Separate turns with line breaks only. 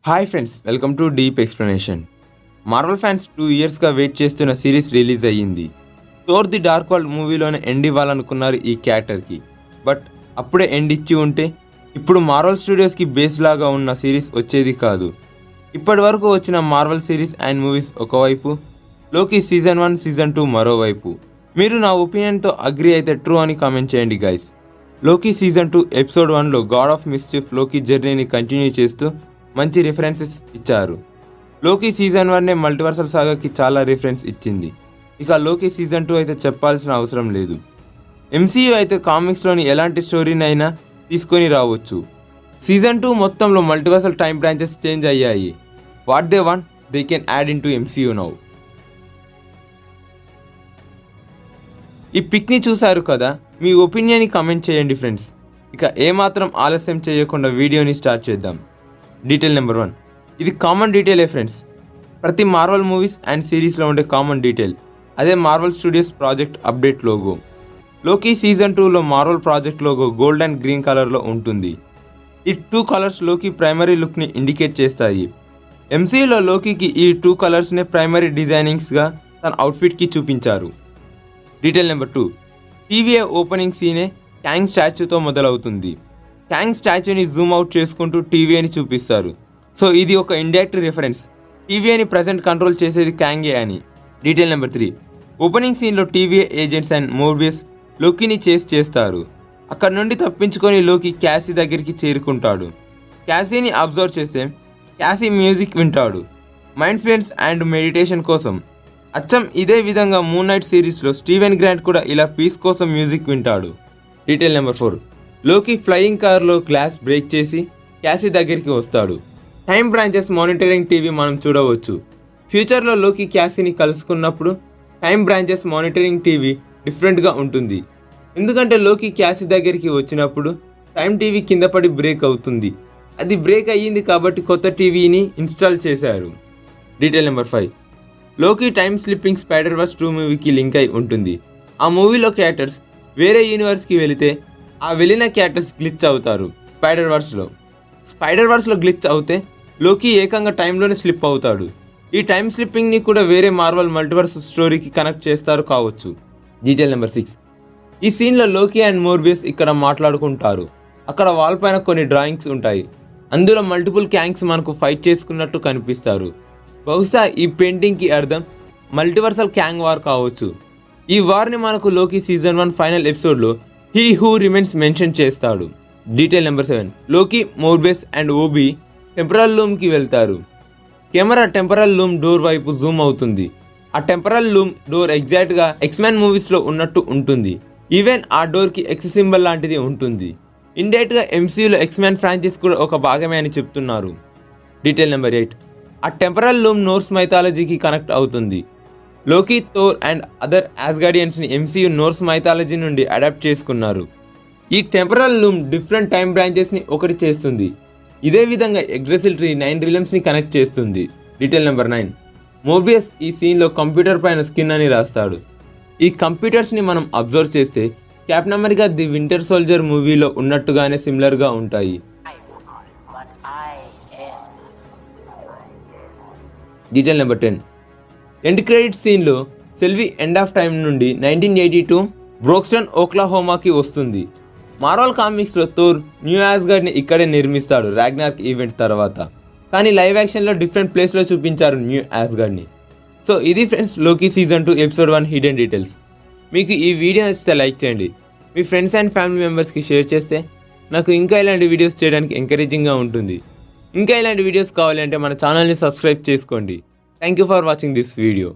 Hi friends, welcome to deep explanation. Marvel fans 2 ఇయర్స్గా wait చేస్తున్న series release అయ్యింది. Thor the dark world మూవీలోనే end ఇవ్వాలనుకున్నారు ఈ క్యారెక్టర్కి. బట్ అప్పుడే ఎండ్ ఇచ్చి ఉంటే ఇప్పుడు మార్వెల్ స్టూడియోస్కి బేస్ లాగా ఉన్న సిరీస్ వచ్చేది కాదు. ఇప్పటి వరకు వచ్చిన మార్వెల్ సిరీస్ అండ్ మూవీస్ ఒకవైపు, లోకి సీజన్ 1 సీజన్ 2 మరోవైపు. మీరు నా ఒపీనియన్తో అగ్రి అయితే ట్రూ అని కామెంట్ చేయండి గైస్. లోకి సీజన్ 2 ఎపిసోడ్ 1లో గాడ్ ఆఫ్ మిస్చిఫ్ లోకి జర్నీని కంటిన్యూ చేస్తూ మంచి రిఫరెన్సెస్ ఇచ్చారు. లోకి సీజన్ 1 మల్టీవర్సల్ సాగాకి చాలా రిఫరెన్స్ ఇచ్చింది. ఇక లోకి సీజన్ 2 అయితే చెప్పాల్సిన అవసరం లేదు. ఎంసీయూ అయితే కామిక్స్లోని ఎలాంటి స్టోరీనైనా తీసుకొని రావచ్చు. సీజన్ 2 మొత్తంలో మల్టీవర్సల్ టైం బ్రాంచెస్ చేంజ్ అయ్యాయి. What they want they can add in to MCU now. ఈ పిక్ని చూశారు కదా, మీ ఒపీనియన్ని కామెంట్ చేయండి ఫ్రెండ్స్. ఇక ఏమాత్రం ఆలస్యం చేయకుండా వీడియోని స్టార్ట్ చేద్దాం. డీటెయిల్ నెంబర్ 1, ఇది కామన్ డీటెయిలే ఫ్రెండ్స్. ప్రతి మార్వల్ మూవీస్ అండ్ సిరీస్లో ఉండే కామన్ డీటెయిల్. అదే marvel studios project update logo. లోకి సీజన్ 2లో marvel project logo gold and green కలర్లో ఉంటుంది. ఈ 2 కలర్స్ లోకి ప్రైమరీ లుక్ని ఇండికేట్ చేస్తాయి. ఎంసీయూలో లోకికి ఈ 2 కలర్స్నే ప్రైమరీ డిజైనింగ్స్గా తన అవుట్ఫిట్కి చూపించారు. డీటెయిల్ నెంబర్ 2, టీవీఏ ఓపెనింగ్ సీనే క్యాంగ్ స్టాచ్యూతో మొదలవుతుంది. క్యాంగ్ స్టాచ్యూని జూమ్ అవుట్ చేసుకుంటూ టీవీఏని చూపిస్తారు. సో ఇది ఒక ఇండైరెక్ట్ రిఫరెన్స్, టీవీఏని ప్రజెంట్ కంట్రోల్ చేసేది క్యాంగే అని. డీటెయిల్ నెంబర్ 3, ఓపెనింగ్ సీన్లో టీవీఏ ఏజెంట్స్ అండ్ మోర్బియస్ లోకిని చేస్తారు. అక్కడ నుండి తప్పించుకొని లోకి క్యాసీ దగ్గరికి చేరుకుంటాడు. క్యాసీని అబ్జర్వ్ చేస్తే క్యాసీ మ్యూజిక్ వింటాడు, మైండ్ ఫ్రెండ్స్ అండ్ మెడిటేషన్ కోసం. అచ్చం ఇదే విధంగా మూన్ నైట్ సిరీస్లో స్టీవెన్ గ్రాంట్ కూడా ఇలా పీస్ కోసం మ్యూజిక్ వింటాడు. డీటెయిల్ నెంబర్ 4, లోకి ఫ్లయింగ్ కార్లో గ్లాస్ బ్రేక్ చేసి క్యాసీ దగ్గరికి వస్తాడు. టైం బ్రాంచెస్ మానిటరింగ్ టీవీ మనం చూడవచ్చు. ఫ్యూచర్లో లోకి క్యాసీని కలుసుకున్నప్పుడు టైం బ్రాంచెస్ మానిటరింగ్ టీవీ డిఫరెంట్గా ఉంటుంది. ఎందుకంటే లోకి క్యాసీ దగ్గరికి వచ్చినప్పుడు టైం టీవీ కింద పడి బ్రేక్ అవుతుంది. అది బ్రేక్ అయ్యింది కాబట్టి కొత్త టీవీని ఇన్స్టాల్ చేశారు. డీటెయిల్ నెంబర్ 5, లోకి టైం స్లిప్పింగ్ స్పైడర్-వర్స్ 2 మూవీకి లింక్ అయి ఉంటుంది. ఆ మూవీలో క్యారెక్టర్స్ వేరే యూనివర్స్కి వెళితే ఆ వెళ్ళిన క్యారెక్టర్స్ గ్లిచ్ అవుతారు. స్పైడర్ వర్స్లో గ్లిచ్ అవుతే లోకి ఏకంగా టైంలోనే స్లిప్ అవుతాడు. ఈ టైం స్లిప్పింగ్ని కూడా వేరే మార్వల్ మల్టీవర్స్ స్టోరీకి కనెక్ట్ చేస్తారు కావచ్చు. డీటెయిల్ నెంబర్ 6, ఈ సీన్లో లోకి అండ్ మోర్బియస్ ఇక్కడ మాట్లాడుకుంటారు. అక్కడ వాల్ పైన కొన్ని డ్రాయింగ్స్ ఉంటాయి. అందులో మల్టిపుల్ క్యాంగ్స్ మనకు ఫైట్ చేసుకున్నట్టు కనిపిస్తారు. బహుశా ఈ పెయింటింగ్కి అర్థం మల్టీవర్సల్ క్యాంగ్ వార్ కావచ్చు. ఈ వార్ని మనకు లోకి సీజన్ 1 ఫైనల్ ఎపిసోడ్లో హీ హూ రిమైన్స్ మెన్షన్ చేస్తాడు. డీటెయిల్ నెంబర్ 7, లోకి, మోర్బియస్ అండ్ ఓబీ టెంపరల్ లూమ్కి వెళ్తారు. కెమెరా టెంపరల్ లూమ్ డోర్ వైపు జూమ్ అవుతుంది. ఆ టెంపరల్ లూమ్ డోర్ ఎగ్జాక్ట్గా ఎక్స్‌మెన్ మూవీస్లో ఉన్నట్టు ఉంటుంది. ఈవెన్ ఆ డోర్కి ఎక్స్ సింబల్ లాంటిది ఉంటుంది. ఇండైరెక్ట్గా ఎంసీయూలో ఎక్స్‌మెన్ ఫ్రాంచైజ్ కూడా ఒక భాగమే అని చెప్తున్నారు. డీటెయిల్ నెంబర్ 8, ఆ టెంపరల్ లూమ్ నోర్స్ మైథాలజీకి కనెక్ట్ అవుతుంది. లోకి, థోర్ అండ్ అదర్ యాస్గార్డియన్స్ని ఎంసీయూ నోర్స్ మైథాలజీ నుండి అడాప్ట్ చేసుకున్నారు. ఈ టెంపరల్ లూమ్ డిఫరెంట్ టైం బ్రాంచెస్ని ఒకటి చేస్తుంది. ఇదే విధంగా యగ్డ్రెసిల్ ట్రీ 9 రిలమ్స్ని కనెక్ట్ చేస్తుంది. డీటెయిల్ నెంబర్ 9, మోబియస్ ఈ సీన్లో కంప్యూటర్ పైన స్కిన్ అని రాస్తాడు. ఈ కంప్యూటర్స్ని మనం అబ్జర్వ్ చేస్తే captain America the winter soldier మూవీలో ఉన్నట్టుగానే సిమిలర్గా ఉంటాయి. డీటెయిల్ నెంబర్ 10, ఎండ్ క్రెడిట్ సీన్లో సెల్వి ఎండ్ ఆఫ్ టైమ్ నుండి 1982 బ్రోక్స్టన్, ఓక్లహోమాకి వస్తుంది. మార్వల్ కామిక్స్లో థోర్ న్యూ యాస్గార్డ్ని ఇక్కడే నిర్మిస్తాడు రాగ్నార్క్ ఈవెంట్ తర్వాత. కానీ లైవ్ యాక్షన్లో డిఫరెంట్ ప్లేస్లో చూపించారు న్యూ యాస్గార్డ్ని. సో ఇది ఫ్రెండ్స్ లోకి సీజన్ 2 ఎపిసోడ్ 1 హిడెన్ డీటెయిల్స్. మీకు ఈ వీడియో నచ్చితే లైక్ చేయండి. మీ ఫ్రెండ్స్ అండ్ ఫ్యామిలీ మెంబర్స్కి షేర్ చేస్తే నాకు ఇంకా ఇలాంటి వీడియోస్ చేయడానికి ఎంకరేజింగ్గా ఉంటుంది. ఇంకా ఇలాంటి వీడియోస్ కావాలంటే మన ఛానల్ని సబ్స్క్రైబ్ చేసుకోండి. Thank you for watching this video.